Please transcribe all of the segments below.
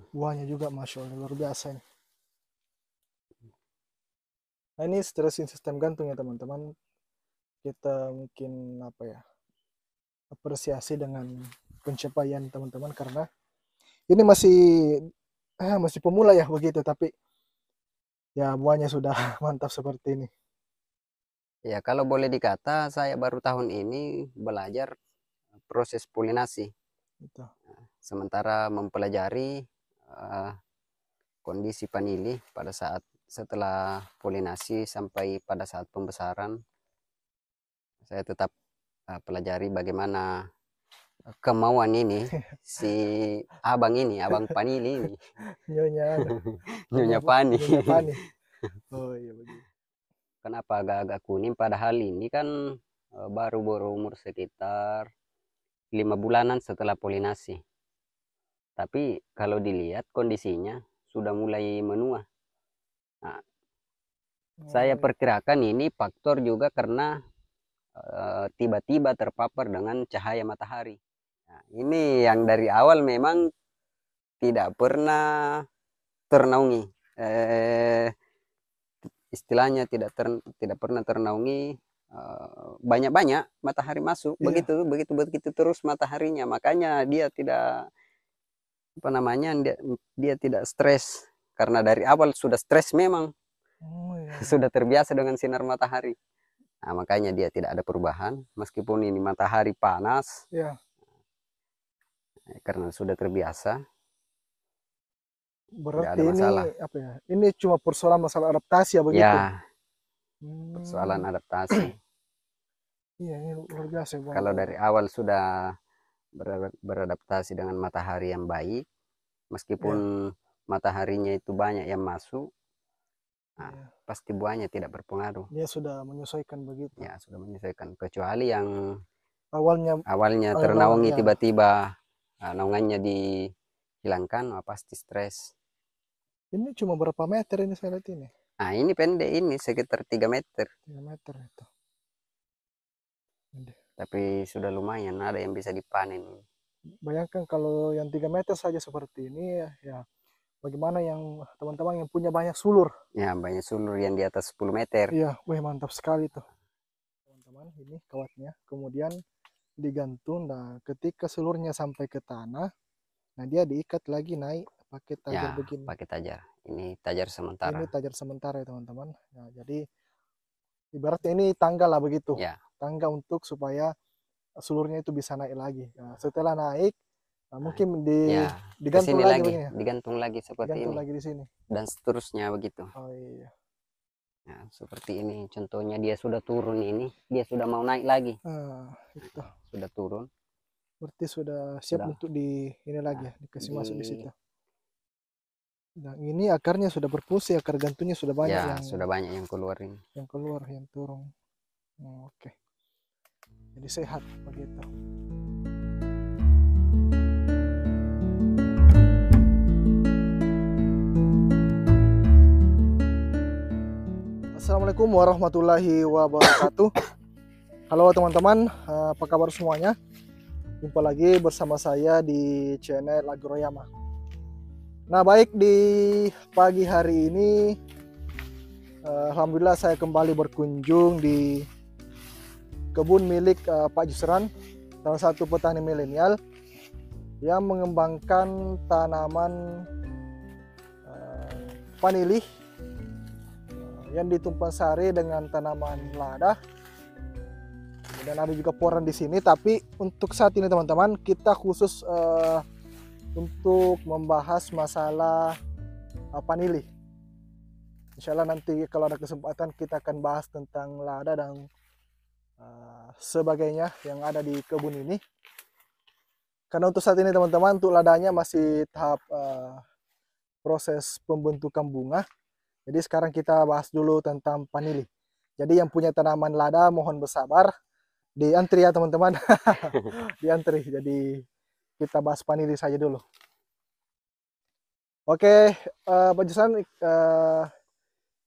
Buahnya juga Masya Allah luar biasa ini. Nah ini stressing sistem gantung ya teman-teman. Kita mungkin apa ya, apresiasi dengan pencapaian teman-teman karena ini masih pemula ya begitu, tapi ya buahnya sudah mantap seperti ini. Ya, kalau boleh dikata, saya baru tahun ini belajar proses polinasi. Gitu. Sementara mempelajari eh, kondisi vanili pada saat setelah polinasi sampai pada saat pembesaran, saya tetap pelajari bagaimana kemauan ini si abang vanili ini, Nyonya anu, Nyonya Pani. Nyonya Pani. Oh iya begitu. Kenapa agak-agak kuning? Padahal ini kan baru berumur sekitar 5 bulanan setelah polinasi. Tapi kalau dilihat kondisinya sudah mulai menua. Nah, Oh saya iya. perkirakan ini faktor juga karena tiba-tiba terpapar dengan cahaya matahari. Nah, ini yang dari awal memang tidak pernah ternaungi. Istilahnya tidak pernah ternaungi, banyak-banyak matahari masuk, Iya. begitu begitu begitu terus mataharinya, makanya dia tidak apa namanya dia, dia tidak stres karena dari awal sudah stres memang. Oh iya, iya. Sudah terbiasa dengan sinar matahari. Nah, makanya dia tidak ada perubahan meskipun ini matahari panas, Iya. karena sudah terbiasa, tidak Berarti ada ini masalah. apa ya? Ini cuma persoalan masalah adaptasi ya begitu ya? Ya, persoalan Hmm, adaptasi. iya ini luar biasa Bang. Kalau dari awal sudah beradaptasi dengan matahari yang baik, Ya, meskipun mataharinya itu banyak yang masuk, nah, iya. pasti buahnya tidak berpengaruh. Dia sudah menyesuaikan begitu. Ya, sudah menyesuaikan. Kecuali yang Awalnya awalnya awal ternaungi ya. tiba-tiba naungannya dihilangkan, wah, pasti stres. Ini cuma berapa meter ini saya lihat ini? Nah, ini pendek ini sekitar 3 meter. 3 meter itu. Ini. Tapi sudah lumayan, ada yang bisa dipanen. Bayangkan kalau yang 3 meter saja seperti ini ya, ya bagaimana yang teman-teman yang punya banyak sulur. Ya, banyak sulur yang di atas 10 meter. Iya, wih mantap sekali tuh. Teman-teman, ini kawatnya. Kemudian digantung. Nah, ketika sulurnya sampai ke tanah, nah dia diikat lagi naik pakai tajar Ya, begini. pakai tajar. Ini tajar Ini sementara. tajar sementara ya teman-teman. Nah, jadi ibaratnya ini tangga lah begitu. Ya, Tangga untuk supaya seluruhnya itu bisa naik lagi. Nah, setelah naik, nah, nah, mungkin ya, ke digantung sini lagi lagi, begini ya. digantung lagi seperti Digantung ini. lagi di sini. Dan seterusnya begitu. Oh iya. Nah, seperti ini. Contohnya dia sudah turun ini, dia sudah mau naik lagi. Nah, itu. Sudah turun, Berarti sudah siap sudah. untuk di ini lagi Nah, ya, dikasih di masuk di situ. Nah, ini akarnya sudah berfungsi, akar gantungnya sudah banyak ya sudah banyak yang keluar ini. yang keluar, yang turun. Oh, oke. Jadi sehat begitu. Assalamualaikum warahmatullahi wabarakatuh. Halo teman-teman, apa kabar semuanya? Jumpa lagi bersama saya di channel Agroyama. Nah, baik di pagi hari ini, alhamdulillah saya kembali berkunjung di kebun milik Pak Jusran, salah satu petani milenial yang mengembangkan tanaman vanili yang ditumpang sari dengan tanaman lada, dan ada juga poran di sini. Tapi untuk saat ini teman-teman, kita khusus untuk membahas masalah vanili. Insya Allah nanti kalau ada kesempatan kita akan bahas tentang lada dan sebagainya yang ada di kebun ini. Karena untuk saat ini teman-teman, untuk ladanya masih tahap proses pembentukan bunga. Jadi sekarang kita bahas dulu tentang vanili. Jadi yang punya tanaman lada mohon bersabar, diantri ya teman-teman. Diantri. Jadi kita bahas vanili saja dulu. Oke, Pak Jusan,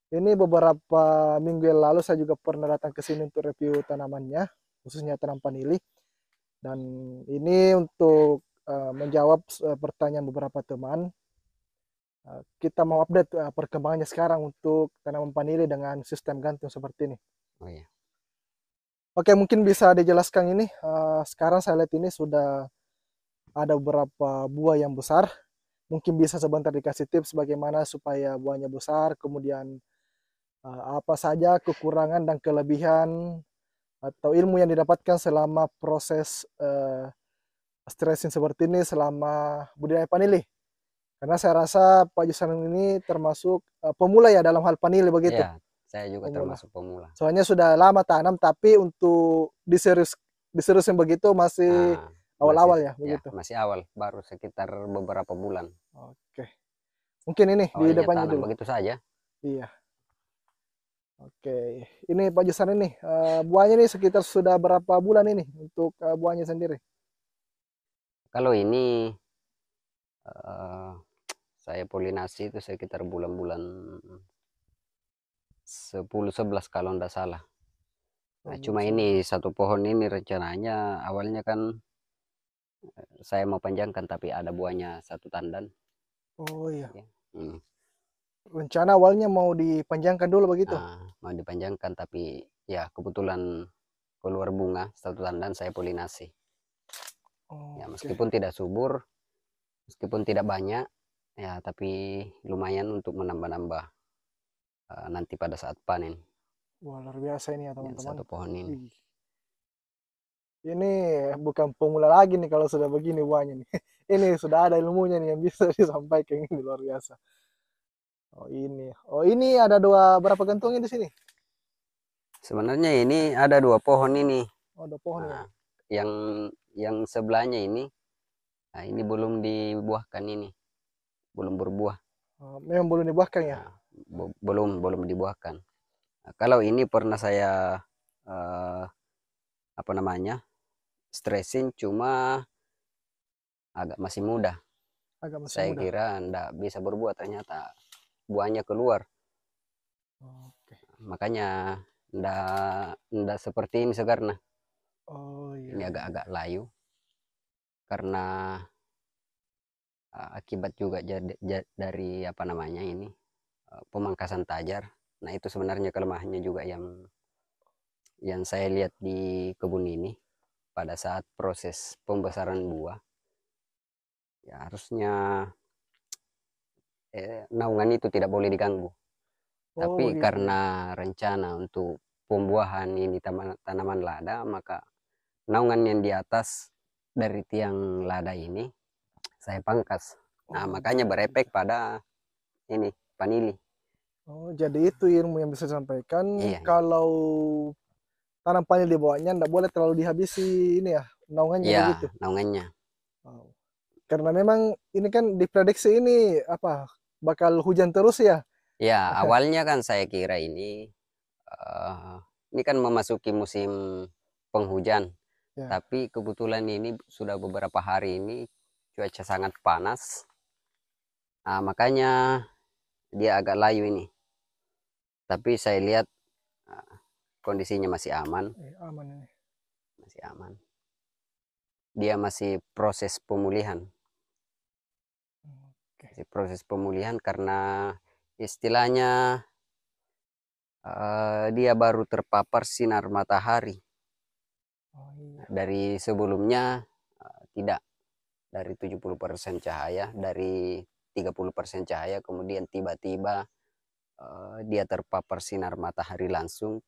ini beberapa minggu yang lalu saya juga pernah datang ke sini untuk review tanamannya, khususnya tanaman vanili. Dan ini untuk menjawab pertanyaan beberapa teman. Kita mau update perkembangannya sekarang untuk tanaman vanili dengan sistem gantung seperti ini. Oh iya. Oke, mungkin bisa dijelaskan ini. Sekarang saya lihat ini sudah ada beberapa buah yang besar. Mungkin bisa sebentar dikasih tips bagaimana supaya buahnya besar, kemudian apa saja kekurangan dan kelebihan atau ilmu yang didapatkan selama proses stressing seperti ini selama budidaya vanili. Karena saya rasa Pak Jusan ini termasuk pemula ya dalam hal vanili begitu, Iya, saya juga pemula. termasuk pemula. Soalnya sudah lama tanam, tapi untuk diserusin begitu masih Nah, masih awal-awal ya ya begitu. masih awal, baru sekitar beberapa bulan. Oke, mungkin ini di Awalnya depannya tanam dulu. begitu saja. Iya. Oke, ini Pak Jusan ini buahnya ini sekitar sudah berapa bulan ini untuk buahnya sendiri? Kalau ini eh, saya polinasi itu sekitar bulan-bulan 10-11 kalau tidak salah. Oh, Nah, belum cuma sebulan. ini satu pohon ini rencananya awalnya kan saya mau panjangkan tapi ada buahnya satu tandan. Oh iya, Ya. Hmm. rencana awalnya mau dipanjangkan dulu begitu. Nah, mau dipanjangkan tapi ya kebetulan keluar bunga satu tandan saya polinasi. Ya Oke. meskipun tidak subur, meskipun tidak banyak, ya tapi lumayan untuk menambah-nambah nanti pada saat panen. Wah, luar biasa ini ya Ya, teman-teman. satu pohon ini. Ih, ini bukan pemula lagi nih kalau sudah begini buahnya nih. Ini sudah ada ilmunya nih yang bisa disampaikan, ini luar biasa. Oh ini, oh ini ada berapa gantungnya di sini? Sebenarnya ini ada dua pohon ini. Oh, ada pohon ya. Nah, yang sebelahnya ini, nah ini belum dibuahkan ini, belum berbuah. Oh, memang belum dibuahkan ya. Nah, belum dibuahkan. Nah, kalau ini pernah saya eh, apa namanya stressing, cuma agak masih muda. Agak masih Saya muda. kira ndak bisa berbuah, ternyata buahnya keluar. Oke. Makanya ndak seperti ini sekarang. Oh iya, Ini iya. agak-agak layu karena akibat juga dari apa namanya ini pemangkasan tajar. Nah itu sebenarnya kelemahannya juga yang saya lihat di kebun ini pada saat proses pembesaran buah. Ya harusnya naungan itu tidak boleh diganggu. Oh Tapi begitu ya. karena rencana untuk pembuahan ini tanaman lada, maka naungan yang di atas dari tiang lada ini saya pangkas. Nah, Oh makanya begitu. berefek pada ini vanili. Oh, jadi itu ilmu yang bisa disampaikan. Iya, iya. Kalau tanam panel di bawahnya nggak boleh terlalu dihabisi ini ya, naungannya Iya, begitu. naungannya. Wow. Karena memang ini kan diprediksi ini apa bakal hujan terus ya. Ya, awalnya kan saya kira eh, ini kan memasuki musim penghujan. Ya, Tapi kebetulan ini sudah beberapa hari ini cuaca sangat panas. Nah, makanya dia agak layu ini. Tapi saya lihat eh, kondisinya masih aman, aman ini. masih aman. Dia masih proses pemulihan, Oke. masih proses pemulihan karena istilahnya dia baru terpapar sinar matahari. Oh iya. Dari sebelumnya tidak, dari 70% cahaya, dari 30% cahaya, kemudian tiba-tiba dia terpapar sinar matahari langsung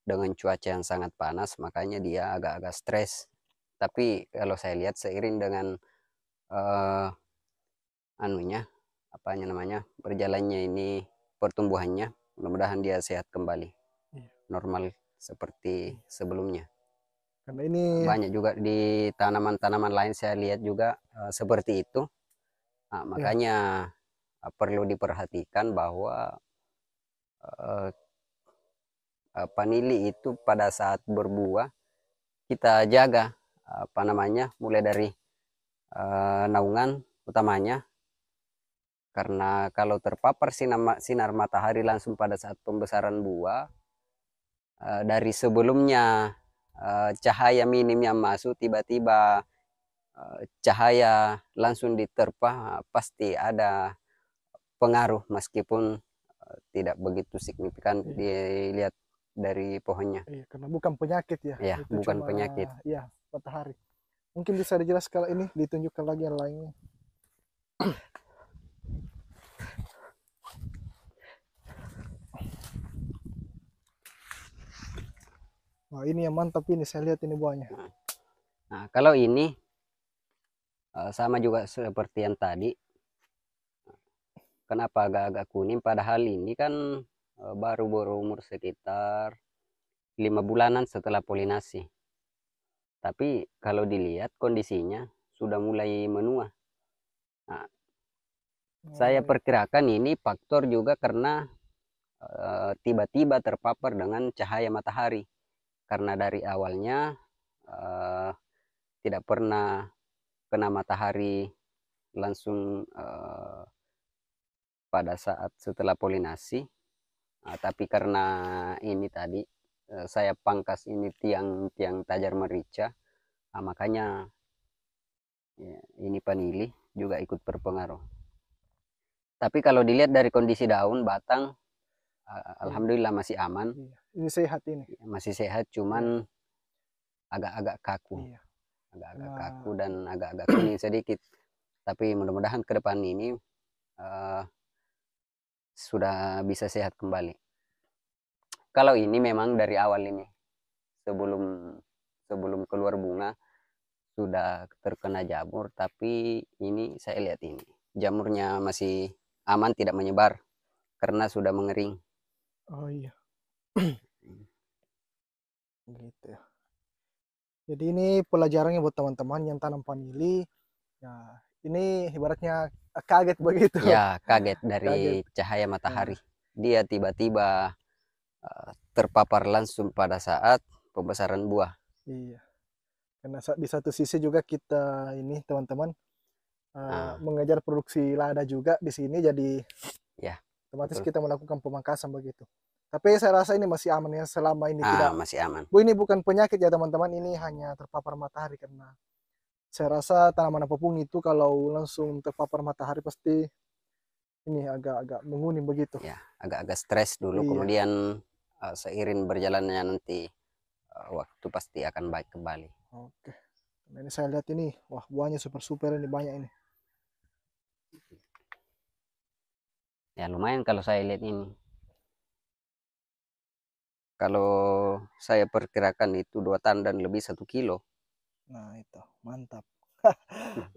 dengan cuaca yang sangat panas, makanya dia agak-agak stres. Tapi kalau saya lihat seiring dengan eh, anunya, apanya namanya, berjalannya ini pertumbuhannya, mudah-mudahan dia sehat kembali, Iya. normal seperti sebelumnya. Karena ini Banyak juga di tanaman-tanaman lain saya lihat juga seperti itu. Nah, ya. makanya perlu diperhatikan bahwa eh, vanili itu pada saat berbuah kita jaga apa namanya mulai dari naungan utamanya, karena kalau terpapar sinar matahari langsung pada saat pembesaran buah dari sebelumnya cahaya minim yang masuk, tiba-tiba cahaya langsung diterpa, pasti ada berpengaruh meskipun tidak begitu signifikan Iya. dilihat dari pohonnya. Iya, karena bukan penyakit ya. Ya, Itu bukan cuma penyakit. ya matahari. Mungkin bisa dijelaskan ini, ditunjukkan lagi yang lainnya. Wah, ini yang mantap ini, saya lihat ini buahnya. Nah, kalau ini sama juga seperti yang tadi. Kenapa agak-agak kuning? Padahal ini kan baru berumur sekitar 5 bulanan setelah polinasi. Tapi kalau dilihat kondisinya sudah mulai menua. Nah, saya iya. perkirakan ini faktor juga karena tiba-tiba terpapar dengan cahaya matahari. Karena dari awalnya eh, tidak pernah kena matahari langsung pada saat setelah polinasi. Tapi karena ini tadi saya pangkas ini tiang tajar merica, makanya ya, ini panili juga ikut berpengaruh. Tapi kalau dilihat dari kondisi daun batang, alhamdulillah masih aman, Iya. Ini sehat ini. masih sehat, cuman agak-agak kaku, Iya. agak-agak Nah, kaku dan agak-agak kuning sedikit. Tapi mudah-mudahan ke depan ini sudah bisa sehat kembali. Kalau ini memang dari awal ini, sebelum keluar bunga sudah terkena jamur, tapi ini saya lihat ini jamurnya masih aman, tidak menyebar karena sudah mengering. oh iya, gitu ya. Jadi ini pelajarannya buat teman-teman yang tanam vanili. Ya, ini ibaratnya kaget begitu. Ya, kaget Kaget. dari cahaya Nah, matahari. Dia tiba-tiba terpapar langsung pada saat pembesaran buah. iya. Karena di satu sisi juga kita ini teman-teman Nah, mengejar produksi lada juga di sini, jadi ya, otomatis betul. kita melakukan pemangkasan begitu. Tapi saya rasa ini masih aman ya selama ini tidak. Masih aman. Bu, ini bukan penyakit ya teman-teman, ini hanya terpapar matahari karena saya rasa tanaman apapun itu kalau langsung terpapar matahari pasti ini agak-agak menguning begitu. Ya, agak-agak stres dulu, Iya, kemudian seiring berjalannya nanti waktu pasti akan baik kembali. oke. Nah, ini saya lihat ini, wah buahnya super-super ini banyak ini. Ya, lumayan kalau saya lihat ini. Kalau saya perkirakan itu 2 tandan lebih 1 kilo. Nah itu, mantap.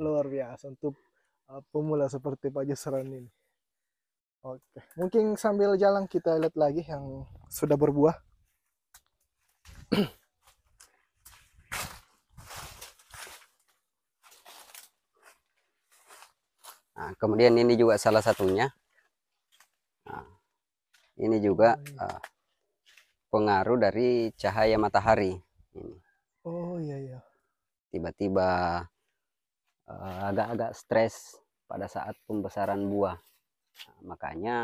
Luar biasa untuk pemula seperti Pak Jusran ini. Oke, mungkin sambil jalan kita lihat lagi yang sudah berbuah. Nah, kemudian ini juga salah satunya. Nah, ini juga pengaruh dari cahaya matahari. Ini Oh iya iya. tiba-tiba agak-agak stres pada saat pembesaran buah. Nah, makanya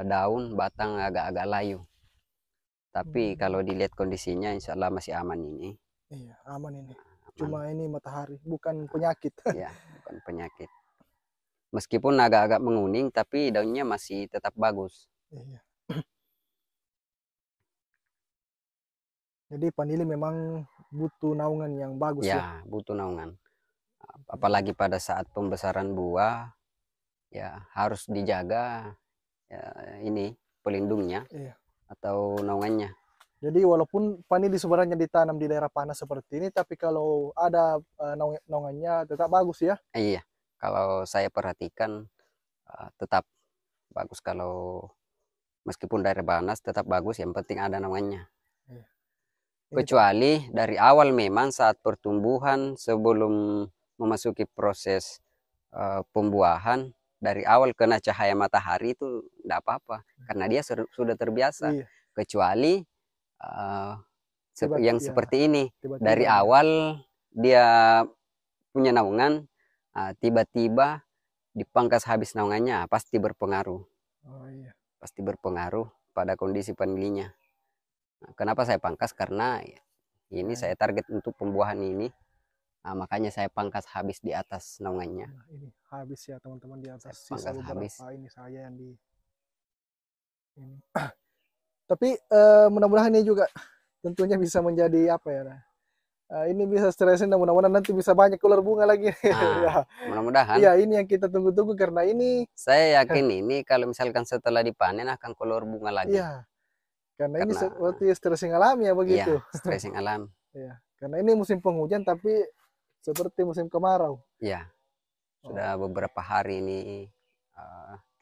daun batang agak-agak layu. Tapi kalau dilihat kondisinya insya Allah masih aman ini. Iya, aman ini. Aman. Cuma ini matahari, bukan penyakit. Ya, bukan penyakit. Meskipun agak-agak menguning, tapi daunnya masih tetap bagus. Iya. Jadi vanili memang butuh naungan yang bagus ya. Ya, butuh naungan. Apalagi pada saat pembesaran buah, ya harus dijaga ya, ini pelindungnya Iya. atau naungannya. Jadi walaupun vanili sebenarnya ditanam di daerah panas seperti ini, tapi kalau ada naungannya tetap bagus ya. Iya, kalau saya perhatikan tetap bagus. Kalau meskipun daerah panas tetap bagus, yang penting ada naungannya. Iya. Kecuali dari awal memang saat pertumbuhan sebelum memasuki proses pembuahan, dari awal kena cahaya matahari itu tidak apa-apa karena dia sudah terbiasa. Iya. Kecuali yang Ya, seperti ini, dari tiba-tiba ya. awal dia punya naungan, tiba-tiba dipangkas habis naungannya, pasti berpengaruh. Oh iya. Pasti berpengaruh pada kondisi panilinya. Nah, kenapa saya pangkas? Karena ini saya target untuk pembuahan ini Nah, makanya saya pangkas habis di atas naungannya. Nah, ini habis ya teman-teman di atas, Saya sisa pangkas beberapa habis. ini saya yang di ini. Tapi mudah-mudahan ini juga tentunya bisa menjadi apa ya? Nah, ini bisa stresin dan mudah-mudahan nanti bisa banyak keluar bunga lagi. Nah, Ya, mudah-mudahan. iya ini yang kita tunggu-tunggu karena ini Saya yakin ini kalau misalkan setelah dipanen akan keluar bunga lagi. iya karena ini Karena seperti stressing alami ya begitu. iya, stressing alam. Iya, karena ini musim penghujan tapi seperti musim kemarau. Iya, sudah Oh, beberapa hari ini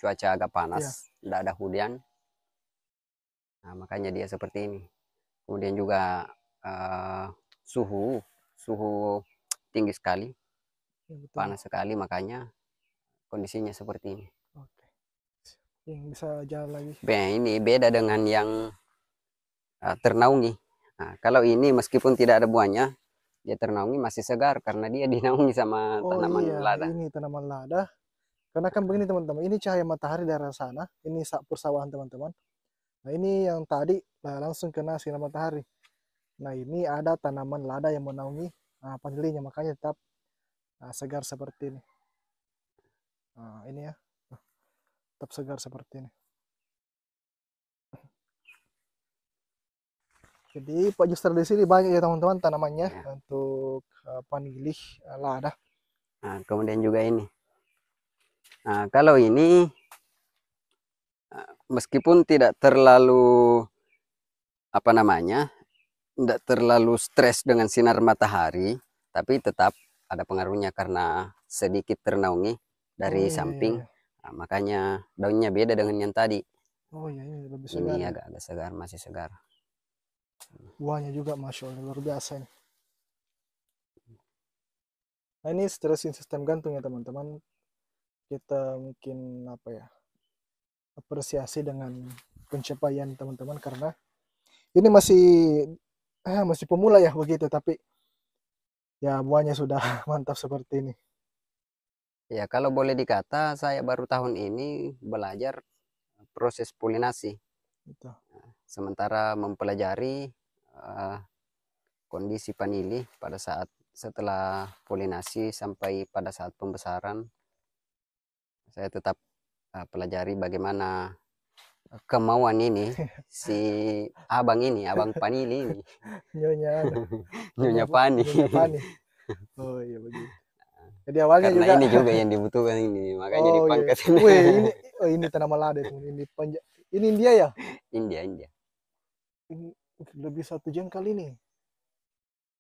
cuaca agak iya, panas, tidak ada hujan. Nah, makanya dia seperti ini. Kemudian juga eh, suhu suhu tinggi sekali, iya betul. panas sekali, makanya kondisinya seperti ini. Oke, yang bisa jalan lagi. Ini beda dengan yang ternaungi. Nah, kalau ini meskipun tidak ada buahnya, dia ternaungi masih segar karena dia dinaungi sama Oh iya, tanaman lada. ini tanaman lada. Karena kan begini teman-teman, ini cahaya matahari dari arah sana, ini persawahan teman-teman. Nah ini yang tadi langsung kena sinar matahari. Nah ini ada tanaman lada yang menaungi panilinya, makanya tetap segar seperti ini. Nah, ini ya, tetap segar seperti ini. Jadi Pak Juster di sini banyak ya teman-teman tanamannya Ya. untuk panilih lada. Nah, kemudian juga ini. Nah, kalau ini meskipun tidak terlalu apa namanya, tidak terlalu stres dengan sinar matahari, tapi tetap ada pengaruhnya karena sedikit ternaungi Oh dari iya iya samping. iya. Nah, makanya daunnya beda dengan yang tadi. Oh iya ini lebih segar Ini ya. agak-agak segar, masih segar. Buahnya juga masya Allah luar biasa ini. Nah ini stressing sistem gantung ya teman-teman. Kita mungkin apa ya apresiasi dengan pencapaian teman-teman karena ini masih pemula ya begitu tapi ya buahnya sudah mantap seperti ini. Ya, kalau boleh dikata, saya baru tahun ini belajar proses polinasi. Gitu. Sementara mempelajari eh, kondisi panili pada saat setelah polinasi sampai pada saat pembesaran, saya tetap pelajari bagaimana kemauan ini si abang panili ini, Nyonya nyonya Nyonya Pani. nyonya Pani. Oh iya begitu. Jadi awalnya Karena juga ini juga yang dibutuhkan ini, makanya oh iya. dipangkas ini. Wih ini oh ini tanaman lada teman ini ini India ya? India. Ini lebih 1 jam kali ini.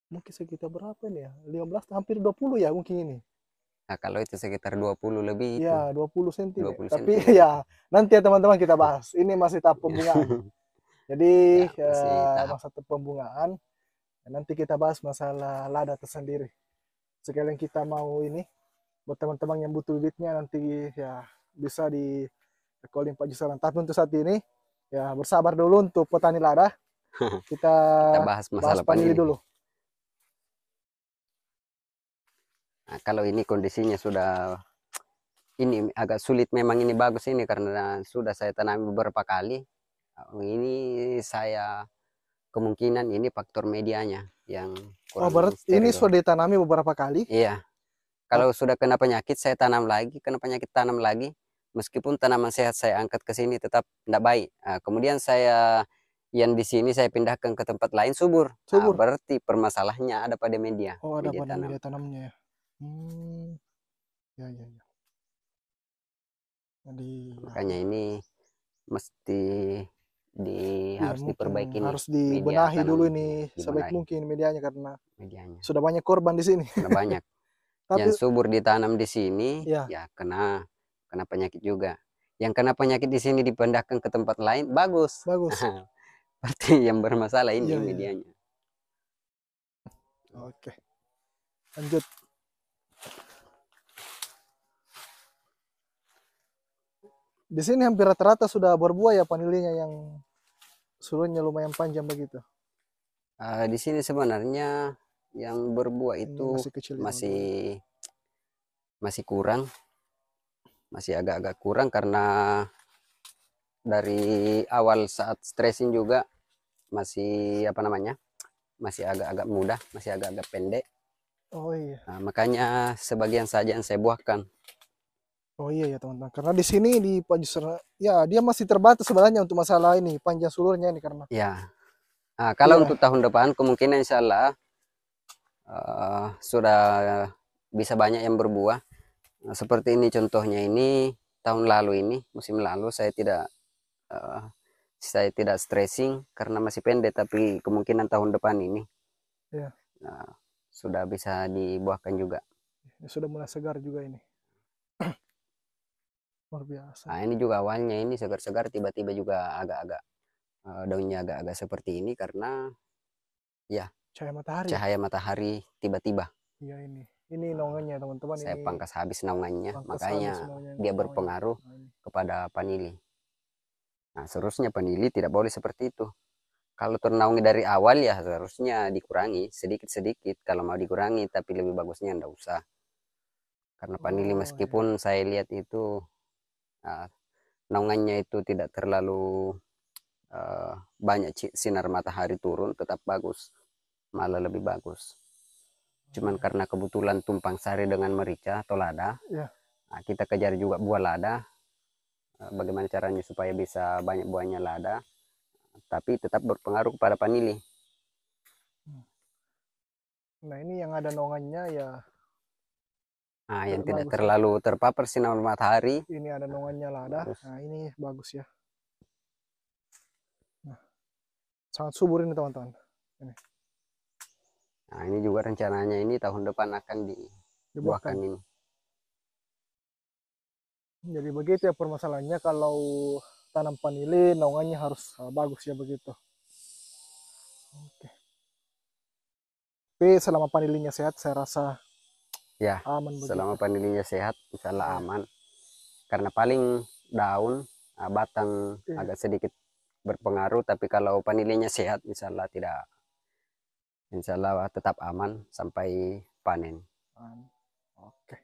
Mungkin sekitar berapa nih ya? 15 hampir 20 ya mungkin ini. Nah, kalau itu sekitar 20 lebih itu, Ya 20 cm. 20 Tapi cm. ya nanti ya teman-teman kita bahas. Ini masih tahap pembungaan. Jadi Ya, masih tahap. masa pembungaan. Nanti kita bahas masalah lada tersendiri. Sekalian kita mau ini buat teman-teman yang butuh bibitnya nanti ya bisa di calling Pak Jusalan. Tapi untuk saat ini ya bersabar dulu untuk petani lada. Kita Kita bahas bahas masalah panili panili. dulu. Nah, kalau ini kondisinya sudah ini agak sulit, memang ini bagus ini karena sudah saya tanam beberapa kali. Ini saya kemungkinan ini faktor medianya yang Oh, kurang berarti ini steril. sudah ditanami beberapa kali. Iya, kalau sudah kena penyakit saya tanam lagi, kena penyakit tanam lagi. Meskipun tanaman sehat saya angkat ke sini tetap tidak baik. Nah, kemudian saya yang di sini saya pindahkan ke tempat lain subur. Nah, Subur. berarti permasalahannya ada pada Oh, ada media pada tanam. media tanamnya ya. Ya, ya, ya. Jadi, Makanya ini mesti iya harus mungkin diperbaiki nih harus media dibenahi dulu tanamnya, ini ya, sebaik dibenahi mungkin medianya karena medianya. sudah banyak korban di sini. Karena banyak Tapi yang subur ditanam di sini ya ya kena penyakit juga. Yang kena penyakit di sini dipindahkan ke tempat lain bagus. bagus. Berarti yang bermasalah ini Iya, iya. medianya. Oke. Lanjut. Di sini hampir rata-rata sudah berbuah ya panilinya yang sulurnya lumayan panjang begitu. Di sini sebenarnya yang berbuah Ini itu masih kecil ya teman-teman. masih kurang, masih agak-agak kurang karena dari awal saat stressing juga masih apa namanya, masih agak-agak mudah, masih agak-agak pendek. Oh iya. Nah, makanya sebagian saja yang saya buahkan. Oh iya ya teman-teman. Karena di sini di Pajusera ya dia masih terbatas sebenarnya untuk masalah ini panjang sulurnya ini karena. Ya, nah, kalau Iya. untuk tahun depan kemungkinan insya Allah sudah bisa banyak yang berbuah. Nah, seperti ini contohnya, ini tahun lalu, ini musim lalu eh, saya tidak stressing karena masih pendek, tapi kemungkinan tahun depan ini Iya. eh, sudah bisa dibuahkan juga. Ya, sudah mulai segar juga ini. Luar biasa. Nah, ini juga awalnya ini segar-segar, tiba-tiba juga agak-agak daunnya agak-agak seperti ini karena ya Cahaya matahari ya. cahaya matahari tiba-tiba. Iya ini. Ini Nah, naungannya teman-teman saya ini pangkas habis naungannya, pangkas habis makanya naungannya. dia Naungannya. berpengaruh Nah, ini. kepada panili. Nah, seharusnya panili tidak boleh seperti itu. Kalau ternaungi dari awal ya seharusnya dikurangi sedikit-sedikit. Kalau mau dikurangi, tapi lebih bagusnya enggak usah. Karena panili Oh iya. meskipun saya lihat itu uh, naungannya itu tidak terlalu banyak sinar matahari turun, tetap bagus, malah lebih bagus. Oh, Cuman iya. karena kebetulan tumpang sari dengan merica atau lada, Ya. nah, kita kejar juga buah lada. Bagaimana caranya supaya bisa banyak buahnya lada, tapi tetap berpengaruh kepada panili. Nah ini yang ada naungannya ya Nah, yang tidak bagus ya. terlalu terpapar sinar matahari, Ini ada naungannya lada. bagus. Nah ini bagus ya. Nah sangat subur ini teman-teman. Ini Nah, ini juga rencananya ini tahun depan akan dibuahkan. dibuahkan ini. Jadi begitu ya permasalahannya kalau tanam panili naungannya harus bagus ya begitu. Oke. Tapi selama panilinya sehat saya rasa Ya, aman selama begitu. panilinya sehat, insyaallah Iya. aman. Karena paling daun, batang Iya. agak sedikit berpengaruh, tapi kalau panilinya sehat, insyaallah tetap aman sampai panen. Oke.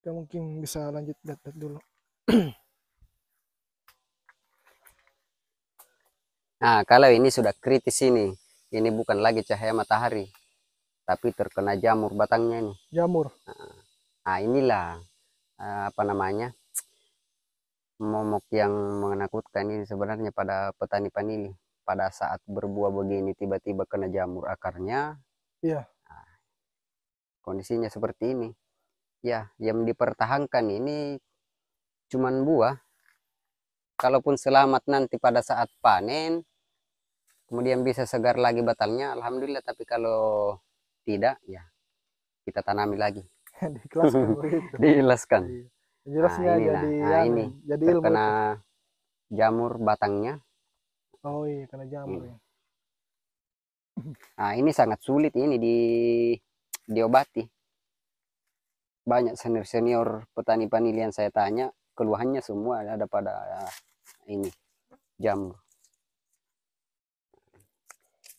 Kita mungkin bisa lanjut lihat dulu. Nah, kalau ini sudah kritis ini bukan lagi cahaya matahari, tapi terkena jamur batangnya ini. Jamur. Nah, inilah apa namanya, momok yang menakutkan ini sebenarnya pada petani panili. Pada saat berbuah begini tiba-tiba kena jamur akarnya, Iya. kondisinya seperti ini. Ya, yang dipertahankan ini cuman buah. Kalaupun selamat nanti pada saat panen, kemudian bisa segar lagi batangnya, alhamdulillah. Tapi kalau tidak, ya kita tanami lagi. Diikhlaskan begitu. Diilaskan. Iya. Nah, Jelasnya inilah. jadi Nah, anu, ini jadi ilmu terkena itu. jamur batangnya. Oh iya, kena jamur Ini. ya. Nah, ini sangat sulit ini diobati. Banyak senior-senior petani panili yang saya tanya, keluhannya semua ada pada ini jamur.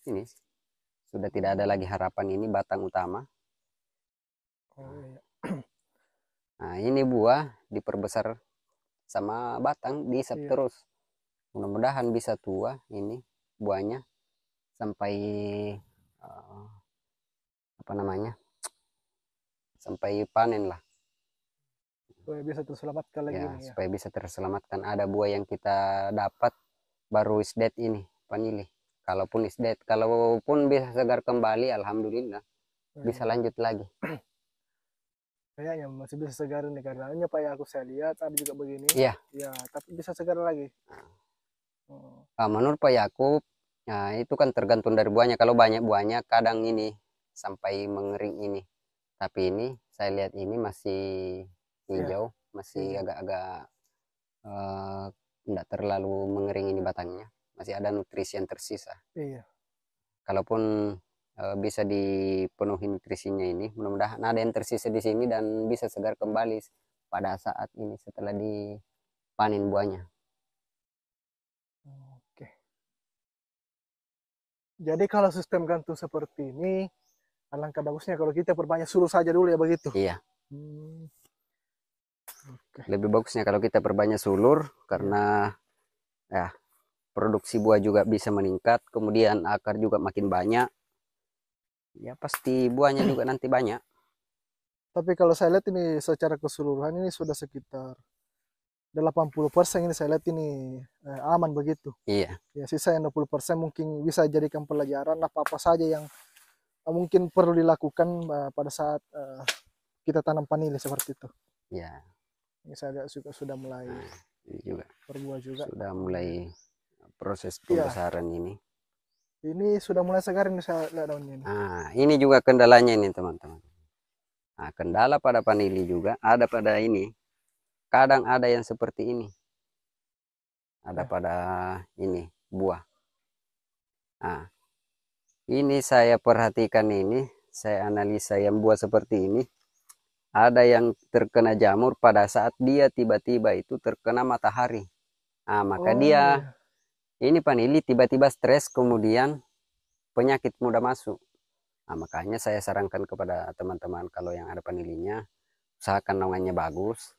Ini sudah tidak ada lagi harapan, ini batang utama. Oh iya. Nah, ini buah diperbesar sama batang, diisap Iya. terus. Mudah-mudahan bisa tua ini buahnya sampai uh, apa namanya? Sampai panen lah. Supaya bisa terselamatkan lagi Ya, ini ya. supaya bisa terselamatkan. Ada buah yang kita dapat baru is dead ini, panili. Kalaupun is dead, kalaupun bisa segar kembali, alhamdulillah Oh, bisa iya. lanjut lagi. Kayaknya masih bisa segar nih karena Pak ya aku saya lihat ada juga begini. Iya, Ya, tapi bisa segar lagi. Oh, menurut Pak Yakub, nah, itu kan tergantung dari buahnya. Kalau banyak buahnya, kadang ini sampai mengering ini. Tapi ini saya lihat ini masih iya, hijau, masih hijau. agak-agak tidak terlalu mengering ini batangnya. Masih ada nutrisi yang tersisa. Iya. Kalaupun bisa dipenuhi nutrisinya ini, mudah-mudahan ada yang tersisa di sini dan bisa segar kembali pada saat ini setelah dipanen buahnya. Oke. Jadi kalau sistem gantung seperti ini, alangkah bagusnya kalau kita perbanyak sulur saja dulu ya begitu. Iya. Hmm. Oke. Lebih bagusnya kalau kita perbanyak sulur karena ya produksi buah juga bisa meningkat, kemudian akar juga makin banyak. Ya pasti buahnya juga nanti banyak. Tapi kalau saya lihat ini secara keseluruhan ini sudah sekitar 80% ini saya lihat ini aman begitu. Iya, Ya, sisa yang 20% mungkin bisa jadikan pelajaran apa-apa saja yang mungkin perlu dilakukan pada saat kita tanam vanili seperti itu. ya. Ini saya lihat juga sudah mulai Nah, ini juga berbuah juga. sudah mulai proses Iya, pembesaran ini. ini sudah mulai segar ini saya lihat daunnya ini. Nah, ini juga kendalanya ini teman-teman. Nah, kendala pada vanili juga ada pada ini. Kadang ada yang seperti ini. Ada Ya. pada ini buah. Nah, ini saya perhatikan ini, saya analisa yang buah seperti ini. Ada yang terkena jamur pada saat dia tiba-tiba itu terkena matahari. Nah, maka Oh dia iya. ini vanili tiba-tiba stres kemudian penyakit mudah masuk. Nah, makanya saya sarankan kepada teman-teman kalau yang ada vanilinya, usahakan naungannya bagus.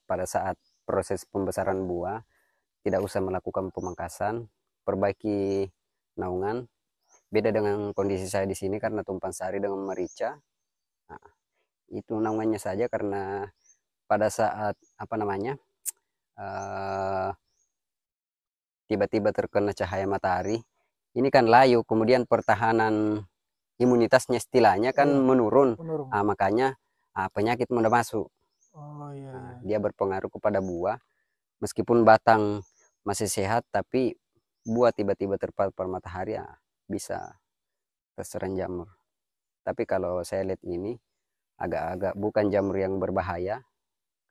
Pada saat proses pembesaran buah, tidak usah melakukan pemangkasan, perbaiki naungan. Beda dengan kondisi saya di sini karena tumpang sari dengan merica. Nah, itu naungannya saja karena pada saat apa namanya eh, tiba-tiba terkena cahaya matahari, ini kan layu, kemudian pertahanan imunitasnya istilahnya kan Iya, menurun. menurun. Makanya penyakit mudah masuk. Oh iya iya. Dia berpengaruh kepada buah. Meskipun batang masih sehat, tapi buah tiba-tiba terpapar matahari bisa terserang jamur. Tapi kalau saya lihat ini agak-agak bukan jamur yang berbahaya,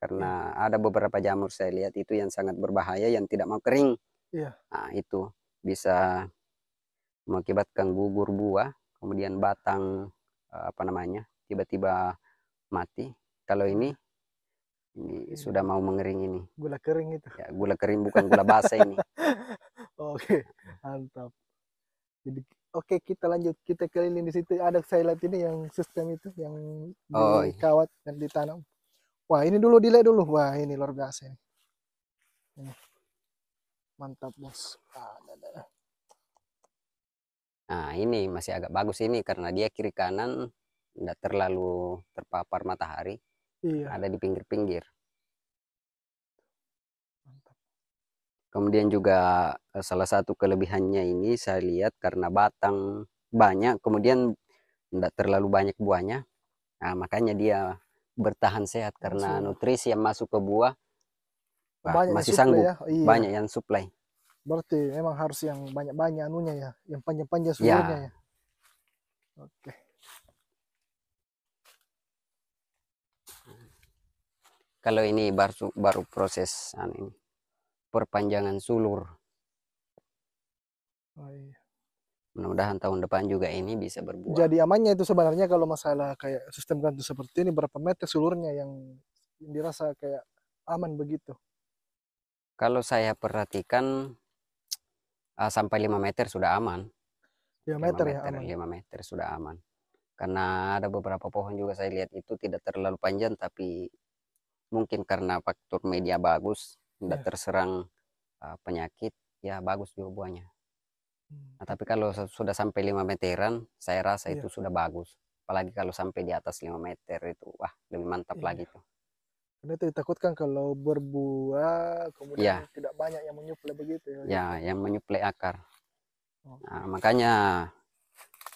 Iya, karena ada beberapa jamur saya lihat itu yang sangat berbahaya yang tidak mau kering. iya. Nah, itu bisa mengakibatkan gugur buah, kemudian batang apa namanya tiba-tiba mati. Kalau Iya. ini Ini sudah mau mengering ini. gula kering itu. Ya, gula kering bukan gula basah ini. Oke, mantap. Jadi oke kita lanjut kita keliling di situ ada saya lihat ini yang sistem itu yang Oh, iya. dikawat dan ditanam. Wah ini dulu dilihat dulu. Wah ini luar biasa ini. Ini mantap bos. Ada. Nah, ini masih agak bagus ini karena dia kiri kanan tidak terlalu terpapar matahari, Iya ada di pinggir-pinggir. mantap. Kemudian juga salah satu kelebihannya ini saya lihat karena batang banyak, kemudian tidak terlalu banyak buahnya. Nah, makanya dia bertahan sehat karena Masuk nutrisi yang masuk ke buah banyak yang masih suplai sanggup, ya. Oh, iya. banyak yang suplai. Berarti memang harus yang banyak-banyak anunya ya, yang panjang-panjang sulurnya Ya, ya. Oke. kalau ini baru proses ini, perpanjangan sulur. Oh, iya. Mudah-mudahan tahun depan juga ini bisa berbuah. Jadi amannya itu sebenarnya kalau masalah kayak sistem gantung seperti ini berapa meter sulurnya yang dirasa kayak aman begitu. Kalau saya perhatikan sampai 5 meter sudah aman. 5 5 meter ya meter, aman. 5 meter sudah aman. Karena ada beberapa pohon juga saya lihat itu tidak terlalu panjang, tapi mungkin karena faktor media bagus, tidak Ya. terserang penyakit, ya bagus juga buahnya. Nah, tapi kalau sudah sampai 5 meteran, saya rasa itu Iya, sudah bagus. Apalagi kalau sampai di atas 5 meter itu, wah lebih mantap lagi iya. tuh. Karena itu ditakutkan kalau berbuah kemudian Iya, tidak banyak yang menyuplai begitu ya ya gitu. yang menyuplai akar. Nah, Oke. makanya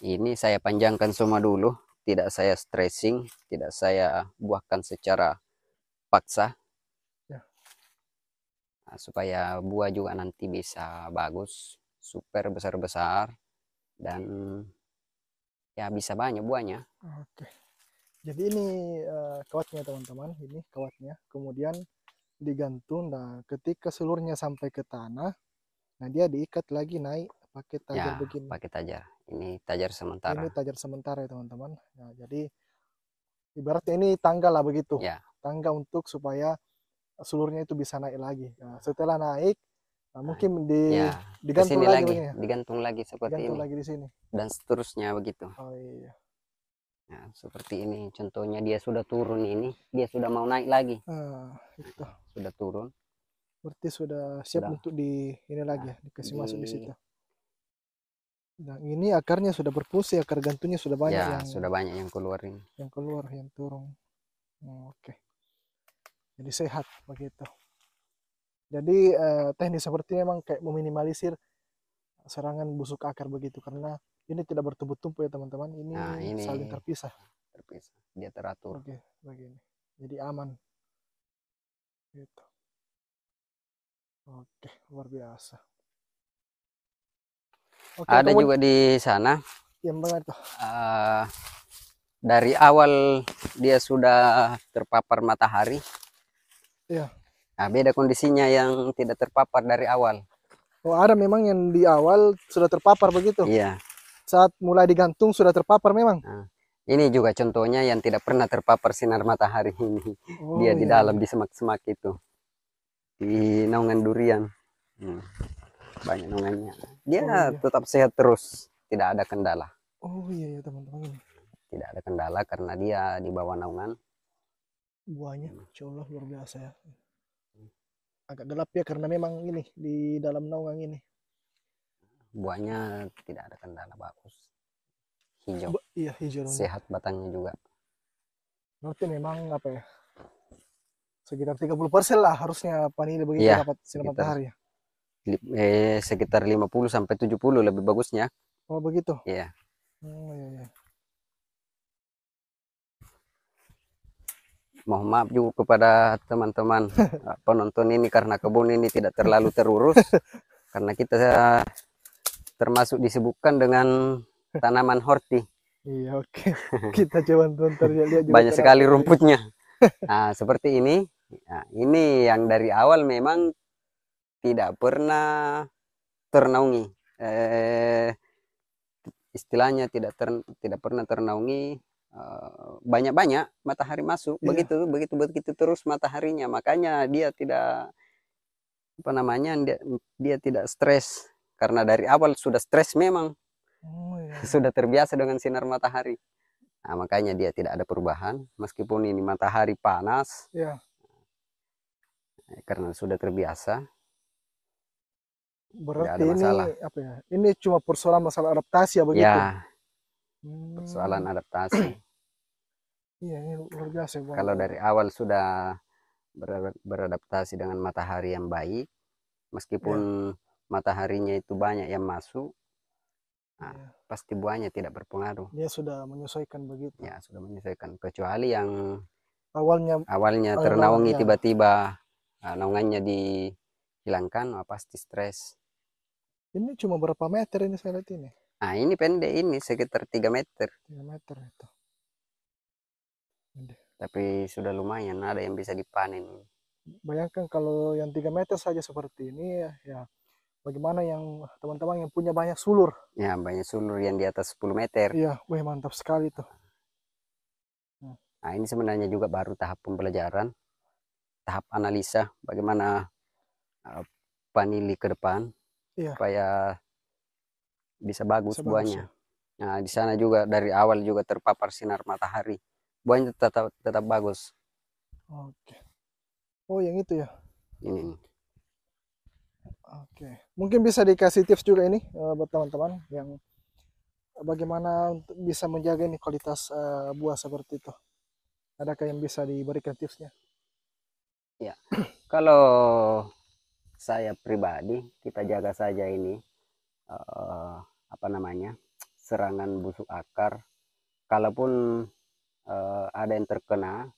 ini saya panjangkan semua dulu, tidak saya stressing, tidak saya buahkan secara paksa, Ya. supaya buah juga nanti bisa bagus, super besar-besar, dan ya bisa banyak buahnya. Oke. Jadi ini kawatnya teman-teman, ini kawatnya. Kemudian digantung. Nah, ketika seluruhnya sampai ke tanah, nah dia diikat lagi naik pakai Ya, tajar begini. pakai tajar. Ini tajar sementara. Ini tajar sementara ya teman-teman. Nah, jadi ibaratnya ini tangga lah begitu. Ya, Tangga untuk supaya seluruhnya itu bisa naik lagi. Nah, setelah naik, nah, nah, mungkin ya ke digantung sini lagi lagi, begini ya. digantung lagi seperti Digantung ini, lagi di sini. dan seterusnya begitu. Oh iya. Nah, seperti ini, contohnya dia sudah turun ini, dia sudah mau naik lagi. Nah, itu. Sudah turun, Berarti sudah siap sudah untuk di ini lagi nah, ya, dikasih di masuk di situ. Nah, ini akarnya sudah berfungsi, akar gantungnya sudah banyak Ya, yang sudah banyak yang keluar ini. keluar, yang turun. Oke, jadi sehat begitu. Jadi teknik seperti ini memang kayak meminimalisir serangan busuk akar begitu, karena ini tidak bertumpuk-tumpuk ya teman-teman, Nah, ini ini saling terpisah. terpisah, dia teratur. Begini, jadi aman gitu. Oke, luar biasa. Oke, Ada kemudian juga di sana, yang mana tuh? dari awal dia sudah terpapar matahari. Iya. Nah, beda kondisinya yang tidak terpapar dari awal. Oh, ada memang yang di awal sudah terpapar begitu. Iya. Saat mulai digantung sudah terpapar memang. Nah, ini juga contohnya yang tidak pernah terpapar sinar matahari ini. Dia Oh di iya dalam iya. di semak-semak itu, di naungan durian. Hmm, banyak naungannya. Oh Dia iya. tetap sehat terus, tidak ada kendala. Oh iya ya teman-teman, ini Tidak ada kendala karena dia di bawah naungan. buahnya, insya Allah luar biasa ya. Agak gelap ya karena memang ini di dalam naungan ini. Buahnya tidak ada kendala, bagus. Hijau, Iya hijau daunnya. sehat batangnya juga. Berarti memang apa ya? Sekitar 30% lah harusnya panili begitu Iya, dapat sinar sekitar matahari ya. sekitar 50 sampai 70 lebih bagusnya. Oh begitu. Iya. Oh iya iya. Mohon maaf juga kepada teman-teman penonton ini karena kebun ini tidak terlalu terurus karena kita termasuk disibukkan dengan tanaman horti. Iya oke. Kita coba nonton lihat juga Banyak tanaman sekali ini. rumputnya. Nah, seperti ini. Nah, ini yang dari awal memang tidak pernah ternaungi. Istilahnya tidak pernah ternaungi, banyak-banyak matahari masuk, Iya. begitu terus mataharinya, makanya dia tidak apa namanya dia tidak stres karena dari awal sudah stres memang. Oh iya iya. Sudah terbiasa dengan sinar matahari. Nah, makanya dia tidak ada perubahan meskipun ini matahari panas, Iya. karena sudah terbiasa tidak Berarti ada ini masalah. apa ya? Ini cuma persoalan masalah adaptasi ya begitu. Ya, persoalan Hmm. adaptasi. Iya ini luar biasa ya, Bang. Kalau dari awal sudah beradaptasi dengan matahari yang baik, Ya, meskipun mataharinya itu banyak yang masuk, nah, iya. pasti buahnya tidak berpengaruh. Dia sudah menyesuaikan begitu. Ya, sudah menyesuaikan. Kecuali yang Awalnya awalnya rawan ternaungi ya. tiba-tiba naungannya dihilangkan, pasti stres. Ini cuma berapa meter ini saya lihat ini? Nah, ini pendek ini sekitar 3 meter. 3 meter itu. Ini. Tapi sudah lumayan, ada yang bisa dipanen. Bayangkan kalau yang 3 meter saja seperti ini ya, ya bagaimana yang teman-teman yang punya banyak sulur. Ya, banyak sulur yang di atas 10 meter. Iya, wih mantap sekali tuh. Nah, ini sebenarnya juga baru tahap pembelajaran, tahap analisa bagaimana panili ke depan Iya, supaya bisa bagus bisa bagus ya. buahnya. Nah, di sana juga dari awal juga terpapar sinar matahari. Buahnya tetap bagus. Oke. Oh, yang itu ya. Ini nih. Oke. Mungkin bisa dikasih tips juga ini buat teman-teman yang bagaimana untuk bisa menjaga ini kualitas buah seperti itu. Adakah yang bisa diberikan tipsnya? Ya. Kalau saya pribadi, kita jaga saja ini apa namanya? Serangan busuk akar. Kalaupun ada yang terkena,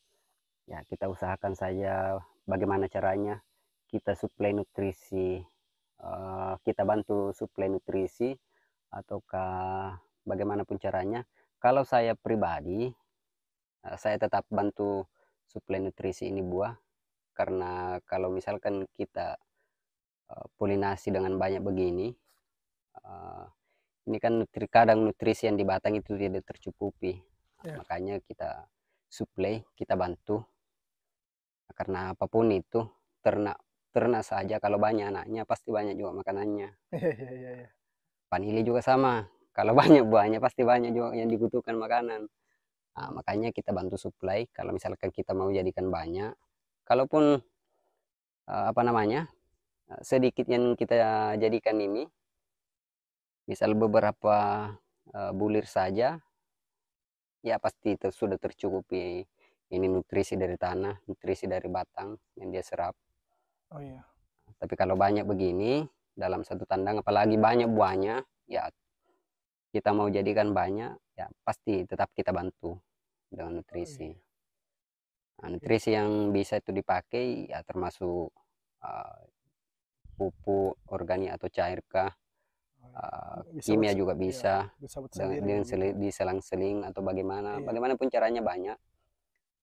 ya kita usahakan saja bagaimana caranya kita suplai nutrisi, kita bantu suplai nutrisi ataukah bagaimanapun caranya. Kalau saya pribadi, saya tetap bantu suplai nutrisi ini buah karena kalau misalkan kita polinasi dengan banyak begini, eh, ini kan kadang nutrisi yang di batang itu tidak tercukupi. Ya. Makanya kita suplai, kita bantu. Karena apapun itu, ternak ternak saja kalau banyak anaknya pasti banyak juga makanannya. Iya, iya, iya, iya. Panili juga sama. Kalau banyak buahnya pasti banyak juga yang dibutuhkan makanan. Nah, makanya kita bantu suplai. Kalau misalkan kita mau jadikan banyak, kalaupun apa namanya sedikit yang kita jadikan ini, Misal beberapa bulir saja, ya pasti sudah tercukupi ini nutrisi dari tanah, nutrisi dari batang yang dia serap. Oh iya. Tapi kalau banyak begini dalam satu tandang, apalagi banyak buahnya, ya kita mau jadikan banyak, ya pasti tetap kita bantu dengan Oh nutrisi. iya. Nah, nutrisi yang bisa itu dipakai ya termasuk uh, pupuk organik atau cair kah, Oh iya. Bisa buat kimia juga iya, bisa bisa buat dengan, sendiri gitu. diselang-seling atau bagaimana, Iya. bagaimanapun caranya banyak.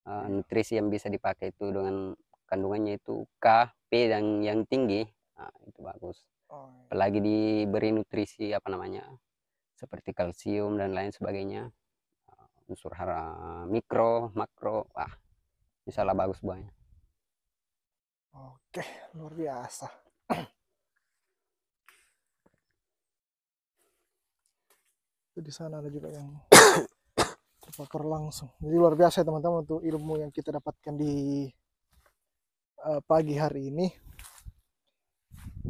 Iya. Nutrisi yang bisa dipakai itu dengan kandungannya itu K, P dan yang tinggi, nah, itu bagus. Oh iya. Apalagi diberi nutrisi apa namanya, seperti kalsium dan lain sebagainya, unsur hara mikro, makro, wah, misalnya bagus buahnya. Oke, luar biasa. Itu di sana ada juga yang terpapar langsung. Jadi luar biasa ya teman-teman untuk ilmu yang kita dapatkan di pagi hari ini.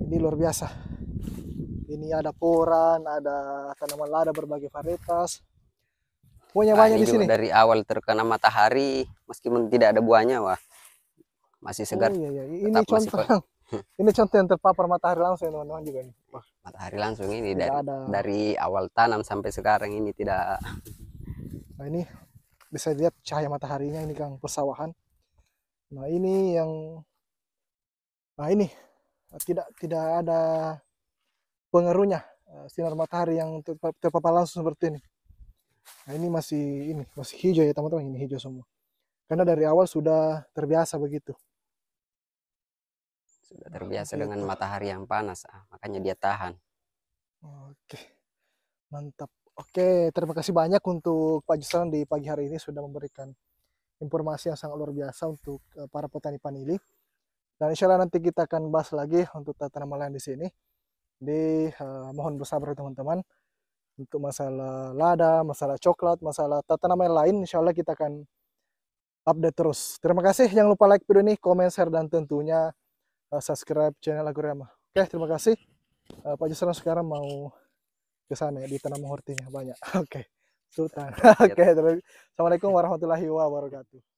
Ini luar biasa. Ini ada poran, ada tanaman lada berbagai varietas. Pokoknya Nah, banyak ini di juga sini. dari awal terkena matahari, meskipun tidak ada buahnya, wah, masih Oh segar, iya iya, ini tetap masih contoh yang ini contoh yang terpapar matahari langsung ya teman-teman juga nih. Wah, matahari langsung ini tidak dari ada. awal tanam sampai sekarang ini tidak. Nah ini bisa lihat cahaya mataharinya ini Kang persawahan. Nah ini yang, nah ini tidak ada pengaruhnya sinar matahari yang terpapar langsung seperti ini. Nah ini masih hijau ya teman-teman, ini hijau semua. Karena dari awal sudah terbiasa begitu. Sudah Nah, terbiasa seperti dengan itu. matahari yang panas, makanya dia tahan. Oke, mantap. Oke, terima kasih banyak untuk Pak Jusran di pagi hari ini sudah memberikan informasi yang sangat luar biasa untuk para petani vanili. Dan insya Allah nanti kita akan bahas lagi untuk tanaman lain di sini. Jadi mohon bersabar teman-teman untuk masalah lada, masalah coklat, masalah tanaman lain. Insya Allah kita akan update terus. Terima kasih. Jangan lupa like video ini, komen, share, dan tentunya subscribe channel Agurama. Oke, terima kasih. Pak Jusran sekarang mau ke sana ya, di tanaman hortinya banyak. Oke, Sultan. Ya, Oke, Assalamualaikum warahmatullahi wabarakatuh.